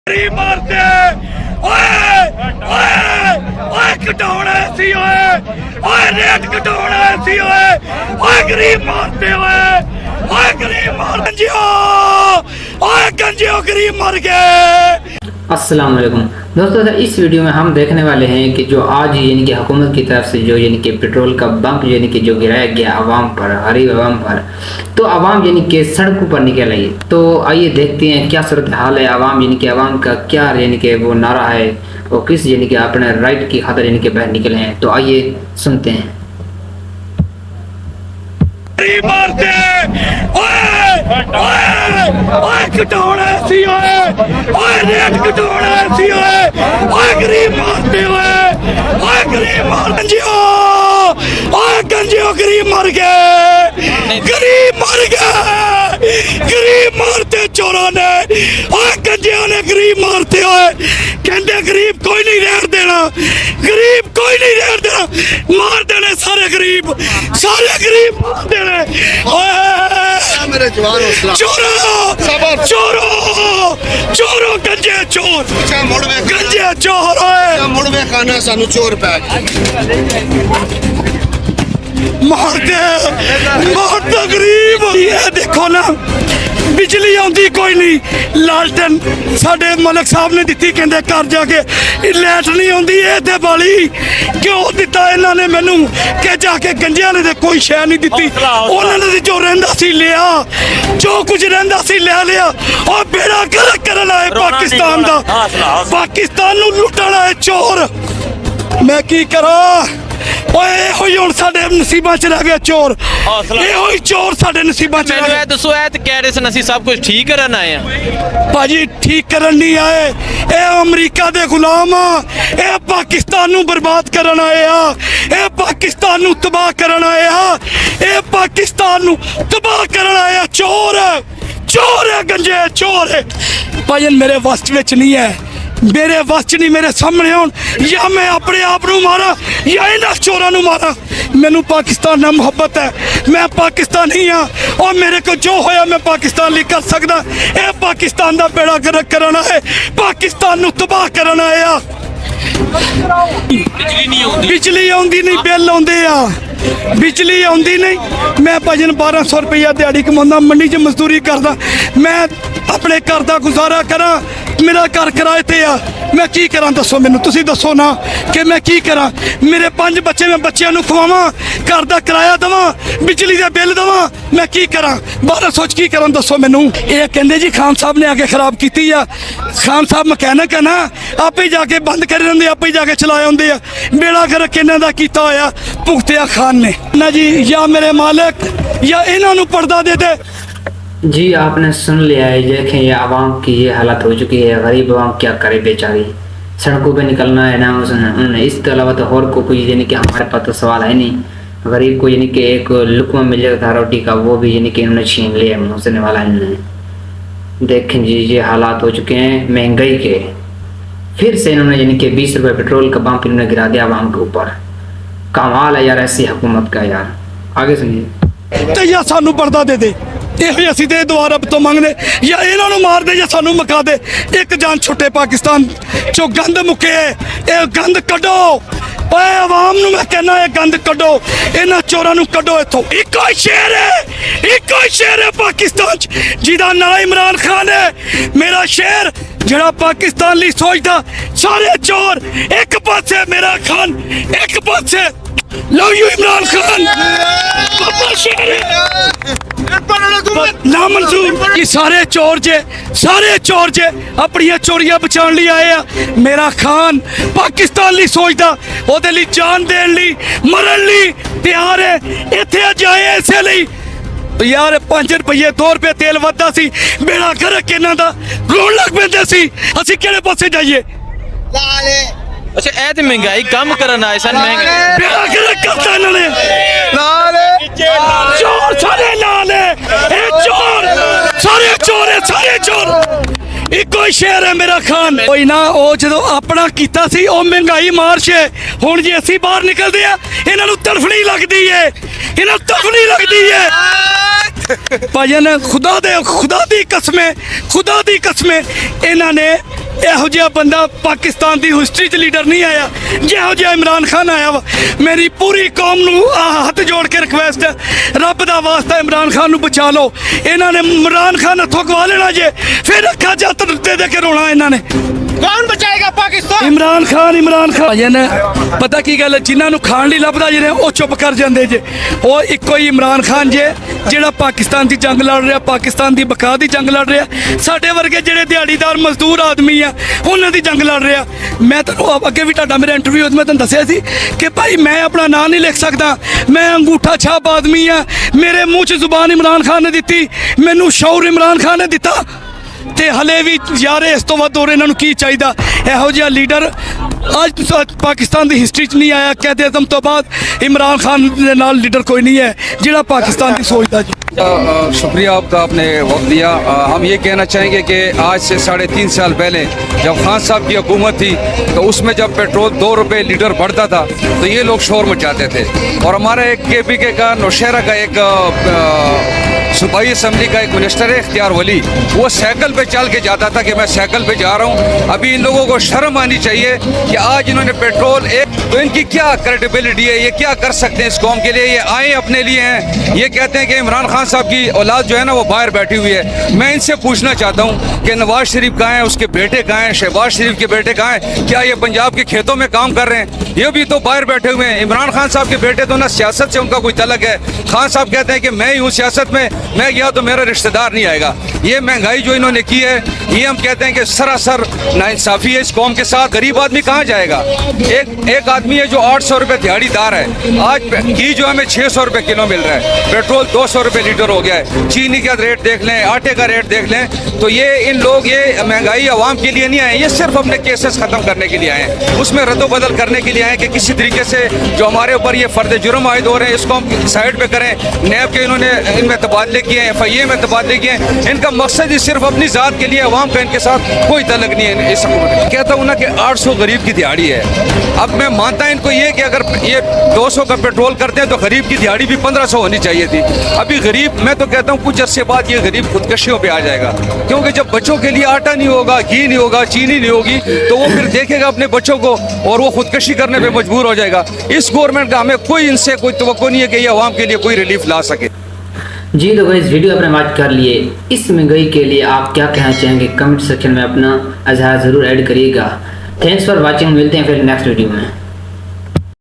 मारते ओए ओए ओए कटाउणा सी ओए रेट कटाउणा सी ओए गरीब मारते ओए गरीब मार गंजियो गरीब मर गए। अस्सलाम वालेकुम दोस्तों, इस वीडियो में हम देखने वाले हैं कि जो आज यानी कि हुकूमत की तरफ से जो यानी कि पेट्रोल का बम्प यानी कि जो गिराया गया आवाम पर, गरीब आवाम पर, तो आवाम यानी कि सड़कों पर निकल आई। तो आइए देखते हैं क्या सूरत हाल है आवाम यानी कि आवाम का क्या यानी कि वो नारा है, वो किस यानी कि अपने राइट की खातिर यानी कि बाहर निकले हैं। तो आइए सुनते हैं। मारते कटाउणा सी ओए रेट कटाउणा सी ओए गरीब मारते ओए गरीब मार गंजियो गरीब मर गए, गरीब मर गए, गरीब मारते चोरों ने ओए गंजियों ने गरीब मारते ओए कहते गरीब कोई नहीं रहने देना, गरीब कोई नहीं रहने देना, मार देने सारे गरीब मार देने मेरे जवान हौसला चोरो चोरो चोरो गंजे चोर गंजे चोर मुड़ वे खाना सानू चोर पै मार दे गरीब। ये देखो ना बिजली आउंदी कोई नहीं, लालटन साडे मलिक साहब ने दिती कहंदे घर जाके लाइट नहीं आउंदी, ये ते बाली क्यों दिता इन्हां ने मैनू के जाके गंजियां ने कोई शै नहीं दिती, उन्होंने ने जो रहिंदा सी लिया, जो कुछ रहिंदा सी लिया और बेड़ा गर्क करन आए पाकिस्तान दा, पाकिस्तान नू लुटण आए चोर। मैं की करा ओए होई हुण साडे नसीबां च रह गया चोर, ये होई चोर साडे नसीबां च रह गया। दसो ऐ ते कह रहे सन ਅਸੀਂ सब कुछ ठीक करन आए हैं। भाजी ठीक करन नहीं आए, ए अमरीका दे गुलाम आ, ए पाकिस्तान नू बर्बाद करन आए आ, ए पाकिस्तान नू तबाह करन आए आ, ए पाकिस्तान नू तबाह करन आए आ। चोर है गंजे चोर है। भाजन मेरे वस विच नहीं है, मेरे वस च नहीं, मेरे सामने होन या मैं अपने आप नू मारा या इन्हां चोरां नू मारा। मैनू पाकिस्तान नाल मुहब्बत है, मैं पाकिस्तानी हाँ और मेरे को जो होया मैं पाकिस्तान लिए कर सकदा। ये पाकिस्तान दा बेड़ा गर्क करना है, पाकिस्तान नू तबाह करना आया। बिजली आउंदी नहीं, बिल आउंदे आ, बिजली आउंदी नहीं। मैं भजन 1200 रुपया दिहाड़ी कमांदा, मंडी च मजदूरी करदा, मैं अपने घर का गुजारा करा, मेरा घर किराए ते आ, मैं की करा दसो मैनू, तुसी दसो ना कि मैं की करा। मेरे 5 बच्चे, मैं बच्चों नू खवावां, घर का किराया देवां, बिजली का बिल देवां, मैं की करा 1200 की करा दसो मैनू। ये कहंदे जी खान साहब ने आके खराब की आ, खान साहब मकैनिक है ना, आप ही जाके बंद कर देंगे, आप ही जाके चलाए होंगे आ, बेड़ा गर्क इन्हां दा कीता होया भुगतिया खान ने ना जी, या मेरे मालिक या इन्हां नू पर्दा दे दे। जी आपने सुन लिया है, देखें ये आवाम की ये हालत हो चुकी है। गरीब आवाम क्या करे बेचारी, सड़कों पे निकलना है ना उसने, इसके अलावा तो और को कोई यानी कि हमारे पास तो सवाल है नहीं। गरीब को यानी कि एक लुकमा मिल जाता था रोटी का, वो भी यानी कि इन्होंने छीन लिया, मुझसे वाला इन्होंने। देखें जी ये हालात हो चुके हैं महंगाई के। फिर से इन्होंने यानी कि 20 रुपये पेट्रोल का पंप इन्होंने गिरा दिया आवाम के ऊपर। कमाल है यार ऐसी हुकूमत का यार। आगे सुनिए। ते या सानू पर्दा दे दे, ये असीं ते दुआ रब तो मंगने, या इन्हां नूं मार दे या सानू मका दे। एक जान छुट्टे पाकिस्तान चो गंद मुके, ये गंद कड्डो ओए आवाम नूं, मैं कहना ये गंद कड्डो, इन्हां चोरां नूं कड्डो इत्थों। इक्को ही शेर है पाकिस्तान च जिहदा नाम इमरान खान है, मेरा शेर जिहड़ा पाकिस्तान लई सोचदा। सारे चोर एक पासे, मेरा खान एक पासे, लव यू इमरान खान, पापा शेर ना मंजूर। ये सारे चोर जे अपनी चोरियां बचाने लिए आए आ। मेरा खान पाकिस्तान लिए सोचता, ओदे लिए जान देने लिए, मरन लिए तैयार है। इत्थे अज आए इसे लिए यार 5 रुपये 2 रुपये तेल वधदा सी, बेड़ा गर्क इन्हां दा, रोण लग पैंदे सी। असीं किहड़े पासे जाइए? अच्छा ऐ ते महंगाई कम करन आए सन, महंगाई बेड़ा गर्क करता इन्होंने। चोर सारे लाल है, चोर सारे चोर है, सारे चोर ਇੱਕੋ ਹੀ ਸ਼ੇਰ ਹੈ ਮੇਰਾ ਖਾਨ। ਕੋਈ ਨਾ ਉਹ ਜਦੋਂ ਆਪਣਾ ਕੀਤਾ ਸੀ ਉਹ ਮਹਿੰਗਾਈ ਮਾਰਚ ਹੈ। ਹੁਣ ਜੇ ਅਸੀਂ ਬਾਹਰ ਨਿਕਲਦੇ ਆ ਇਹਨਾਂ ਨੂੰ ਤੜਫਣੀ ਲੱਗਦੀ ਏ, ਇਹਨਾਂ ਨੂੰ ਤੜਫਣੀ ਲੱਗਦੀ ਏ। ਭਾਜਨ ਖੁਦਾ ਦੀ ਕਸਮੇ ਇਹਨਾਂ ਨੇ ਇਹੋ ਜਿਹਾ ਬੰਦਾ ਪਾਕਿਸਤਾਨ ਦੀ ਹਿਸਟਰੀ 'ਚ ਲੀਡਰ ਨਹੀਂ ਆਇਆ ਜਿਹੋ ਜਿਹਾ ਇਮਰਾਨ ਖਾਨ ਆਇਆ ਵਾ। ਮੇਰੀ ਪੂਰੀ ਕੌਮ ਨੂੰ ਹੱਥ ਜੋੜ ਕੇ ਰਿਕਵੈਸਟ ਹੈ, ਰੱਬ ਦਾ ਵਾਸਤਾ ਇਮਰਾਨ ਖਾਨ ਨੂੰ ਬਚਾ ਲਓ। ਇਹਨਾਂ ਨੇ ਇਮਰਾਨ ਖਾਨ ਹੱਥੋਂ ਗਵਾ ਲੈਣਾ ਜੇ, ਫਿਰ ਅੱਖਾਂ 'ਚ ਹੱਥ ਦੇ ਕੇ ਰੋਣਾ ਇਹਨਾਂ ਨੇ। कौन बचाएगा पाकिस्तान? ਇਮਰਾਨ ਖਾਨ ਭਾਜਨ ਪਤਾ ਕੀ ਗੱਲ ਹੈ, ਜਿਨ੍ਹਾਂ ਨੂੰ ਖਾਣ ਲਈ ਲੱਭਦਾ ਜਿਹੜੇ ਉਹ ਚੁੱਪ ਕਰ ਜਾਂਦੇ ਜੇ। ਉਹ ਇੱਕੋ ਹੀ ਇਮਰਾਨ ਖਾਨ ਜੇ ਜਿਹੜਾ ਪਾਕਿਸਤਾਨ ਦੀ ਜੰਗ ਲੜ ਰਿਹਾ, ਪਾਕਿਸਤਾਨ ਦੀ ਬਕਾ ਦੀ ਜੰਗ ਲੜ ਰਿਹਾ। ਸਾਡੇ ਵਰਗੇ ਜਿਹੜੇ ਦਿਹਾੜੀਦਾਰ ਮਜ਼ਦੂਰ ਆਦਮੀ ਆ ਉਹਨਾਂ ਦੀ ਜੰਗ ਲੜ ਰਿਹਾ। ਮੈਂ ਤੁਹਾਨੂੰ ਅੱਗੇ ਵੀ ਤੁਹਾਡਾ ਮੇਰਾ ਇੰਟਰਵਿਊ ਮੈਂ ਤੁਹਾਨੂੰ ਦੱਸਿਆ ਸੀ ਕਿ ਭਾਈ ਮੈਂ ਆਪਣਾ ਨਾਂ ਨਹੀਂ ਲਿਖ ਸਕਦਾ, ਮੈਂ ਅੰਗੂਠਾ ਛਾਪ ਆਦਮੀ ਆ। ਮੇਰੇ ਮੂੰਹ 'ਚ ਜ਼ੁਬਾਨ ਇਮਰਾਨ ਖਾਨ ਨੇ ਦਿੱਤੀ, ਮੈਨੂੰ ਸ਼ੌਰ ਇਮਰਾਨ ਖਾਨ ਨੇ ਦਿੱਤਾ। ਤੇ ਹਲੇ ਵੀ ਯਾਰੇ ਇਸ ਤੋਂ ਵੱਧ ਹੋਰ ਇਹਨਾਂ ਨੂੰ ਕੀ ਚਾਹੀਦਾ। ਇਹੋ ਜਿਹਾ ਲੀਡਰ ਅੱਜ ਪਾਕਿस्तान ਦੀ ਹਿਸਟਰੀ 'ਚ ਨਹੀਂ ਆਇਆ। ਕਾਇਦ ਆਜ਼ਮ ਤੋਂ ਬਾਅਦ ਇਮਰਾਨ ਖਾਨ ਦੇ ਨਾਲ ਲੀਡਰ ਕੋਈ नहीं है ਜਿਹੜਾ ਪਾਕਿस्तान ਦੀ सोचता जी। शुक्रिया आपका, आपने वक्त दिया। हम ये कहना चाहेंगे कि आज से 3.5 साल पहले जब खान साहब की हुकूमत थी तो उसमें जब पेट्रोल 2 रुपये लीटर बढ़ता था तो ये लोग शोर मचाते थे। और हमारा एक KPK का नौशहरा का एक सूबाई असम्बली का एक मिनिस्टर है इख्तियार वली, वो साइकिल पे चल के जाता था कि मैं साइकिल पे जा रहा हूँ। अभी इन लोगों को शर्म आनी चाहिए कि आज इन्होंने पेट्रोल तो इनकी क्या क्रेडिबिलिटी है, ये क्या कर सकते हैं इस कौम के लिए। ये आए अपने लिए हैं, ये कहते हैं कि इमरान खान साहब की औलाद जो है ना वो बाहर बैठी हुई है। मैं इनसे पूछना चाहता हूँ कि नवाज शरीफ कहाँ हैं, उसके बेटे कहाँ हैं, शहबाज शरीफ के बेटे कहाँ हैं? क्या ये पंजाब के खेतों में काम कर रहे हैं? ये भी तो बाहर बैठे हुए हैं। इमरान खान साहब के बेटे तो ना सियासत से उनका कोई तलक है। खान साहब कहते हैं कि मैं ही हूँ सियासत में, मैं गया तो मेरा रिश्तेदार नहीं आएगा। ये महंगाई जो इन्होंने की है ये हम कहते हैं कि सरासर नाइंसाफी है इस कौम के साथ। गरीब आदमी कहाँ जाएगा? एक आदमी है जो 800 रुपये दिहाड़ीदार है, आज घी जो हमें 600 रुपये किलो मिल रहा है, पेट्रोल 200 रुपये लीटर हो गया है, चीनी का रेट देख लें, आटे का रेट देख लें। तो ये इन लोग ये महंगाई आवाम के लिए नहीं आए, ये सिर्फ अपने केसेस ख़त्म करने के लिए आए हैं, उसमें रद्दोबदल करने के लिए आए कि किसी तरीके से जो हमारे ऊपर ये फ़र्द जुर्म आयद हो रहे हैं इसको हम साइड पे करें। नैब के इन्होंने इनमें तबादले किए हैं, FIA में तबादले किए हैं। इनका मकसद ही सिर्फ अपनी ज़ात के लिए, अवाम का इनके साथ कोई तलक नहीं है इस हुकूमत। कहता हूँ ना कि 800 गरीब की दिहाड़ी है। अब मैं मानता इनको ये कि अगर ये 200 का पेट्रोल करते हैं तो गरीब की दिहाड़ी भी 1500 होनी चाहिए थी। अभी गरीब, मैं तो कहता हूँ कुछ अर्से बाद ये गरीब खुदकशियों पे आ जाएगा, क्योंकि जब बच्चों के लिए आटा नहीं होगा, घी नहीं होगा, चीनी नहीं होगी तो वो फिर देखेगा अपने बच्चों को और वो खुदकशी करने पे मजबूर हो जाएगा। इस गवर्नमेंट का हमें कोई इनसे कोई तवक्को नहीं है कि ये अवाम के लिए कोई रिलीफ ला सके। जी तो भाई इस वीडियो अपने बात कर लिए। इस महंगाई के लिए आप क्या कहना चाहेंगे कमेंट सेक्शन में अपना इजहार ज़रूर ऐड करिएगा। थैंक्स फॉर वॉचिंग, मिलते हैं फिर नेक्स्ट वीडियो में।